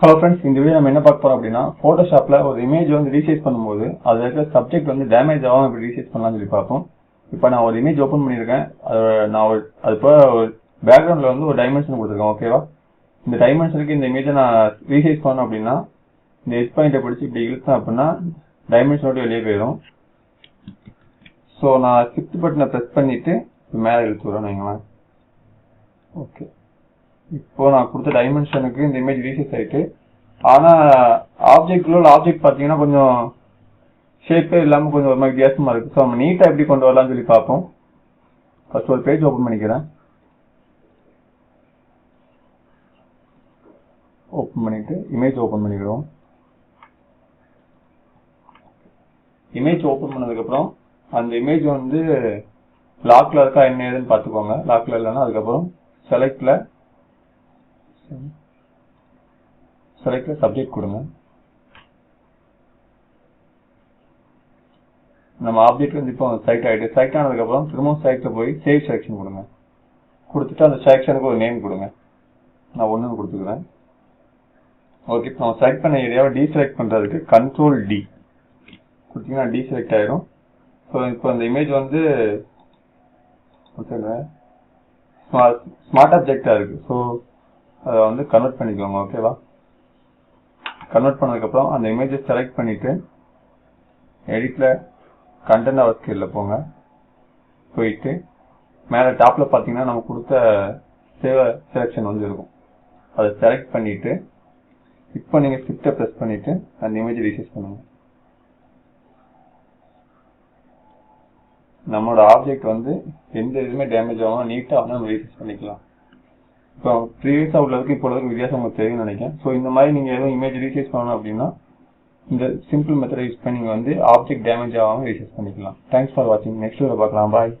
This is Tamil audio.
ஹலோ ஃப்ரெண்ட்ஸ், இந்த வீடியோ நம்ம என்ன பார்க்க போறோம் அப்படின்னா, ஃபோட்டோஷாப்ல ஒரு இமேஜ் வந்து ரீசைஸ் பண்ணும்போது அதுல இருக்க சப்ஜெக்ட் வந்து டேமேஜ் ஆகாம எப்படி ரீசைஸ் பண்ணலாம்னு சொல்லி பார்ப்போம். இப்போ நான் ஒரு இமேஜ் ஓப்பன் பண்ணியிருக்கேன். அது இப்போ ஒரு பேக்ரவுண்ட்ல வந்து ஒரு டைமென்ஷன் கொடுத்துருக்கேன். ஓகேவா? இந்த டைமென்ஷனுக்கு இந்த இமேஜை நான் ரீசைஸ் பண்ணணும் அப்படின்னா, இந்த எட் பாயிண்ட்டை பிடிச்சி இப்படி இழுத்தேன் அப்படின்னா டைமென்ஷனோட வெளியே போயிடும். ஸோ நான் ஷிஃப்ட் பட்டனை ப்ரெஸ் பண்ணிட்டு மேலே இழுத்து விடுறேன் வைங்களேன். ஓகே, இப்போ நான் கொடுத்த டைமென்ஷனுக்கு இந்த இமேஜ் ரீசைஸ் ஆயிட்டு, ஆனா ஆப்ஜெக்ட் பாத்தீங்கன்னா கொஞ்சம் ஷேப்பே இல்லாம கொஞ்சம் ஒரு மாதிரி வித்தியாசமா இருக்கு. ஸோ நம்ம நீட்டா எப்படி கொண்டு வரலாம்னு சொல்லி பார்ப்போம். ஃபர்ஸ்ட் ஒரு பேஜ் ஓப்பன் பண்ணிக்கிறேன். ஓப்பன் பண்ணிட்டு இமேஜ் ஓப்பன் பண்ணிக்கிறோம். இமேஜ் ஓப்பன் பண்ணதுக்கு அப்புறம் அந்த இமேஜ் வந்து லாக்ல இருக்கா என்ன ஏதுன்னு பாத்துக்கோங்க. லாக்ல இல்லைன்னா அதுக்கப்புறம் செலக்ட்ல சப்ஜெக்ட் கொடுங்க. நம்ம ஆப்ஜெக்ட் வந்து இப்போ செலக்ட் ஆகிட்டு, செலக்ட் ஆனதுக்கப்புறம் திரும்பவும் செலக்ட்ல போய் சேவ் செலக்ஷன் கொடுங்க. கொடுத்துட்டு அந்த செலக்ஷனுக்கு ஒரு நேம் கொடுங்க. நான் ஒன்று கொடுத்துக்கிறேன். ஓகே, இப்போ நம்ம செலக்ட் பண்ண ஏரியாவை டீசெலக்ட் பண்ணுறதுக்கு கண்ட்ரோல் டி கொடுத்தீங்கன்னா டீசெலக்ட் ஆயிடும். ஸோ இப்போ அந்த இமேஜ் வந்து ஸ்மார்ட் ஆப்ஜெக்டா இருக்கு. ஸோ அதை வந்து கன்வெர்ட் பண்ணிக்கோங்க. ஓகேவா? கன்வெர்ட் பண்ணதுக்கப்புறம் அந்த இமேஜை செலக்ட் பண்ணிட்டு எடிட்ல கண்டென்ட் அவர் ஸ்கேல்ல போங்க. போயிட்டு மேலே டாப்ல பார்த்தீங்கன்னா நம்ம கொடுத்த சேவ் செலக்ஷன் வந்து இருக்கும். அதை செலக்ட் பண்ணிட்டு இப்போ நீங்கள் ஷிஃப்ட்டை ப்ரெஸ் பண்ணிட்டு அந்த இமேஜ் ரீசைஸ் பண்ணுங்க. நம்மளோட ஆப்ஜெக்ட் வந்து எந்த இதுவுமே டேமேஜ் ஆகாம நீட்டாக வந்து நம்ம ரீசைஸ் பண்ணிக்கலாம். இப்போ ப்ரீவியஸாக உள்ளதுக்கு இப்போ உள்ளதுக்கு வித்தியாசம் உங்களுக்கு தெரியும்னு நினைக்கிறேன். ஸோ இந்த மாதிரி நீங்கள் எதுவும் இமேஜ் ரீசைஸ் பண்ணணும் அப்படின்னா இந்த சிம்பிள் மெத்தடை யூஸ் பண்ணி நீங்கள் வந்து ஆப்ஜெக்ட் டேமேஜ் ஆகாமல் ரீசைஸ் பண்ணிக்கலாம். தேங்க்ஸ் ஃபார் வாட்சிங். நெக்ஸ்ட் வீடியோ பார்க்கலாம். பாய்.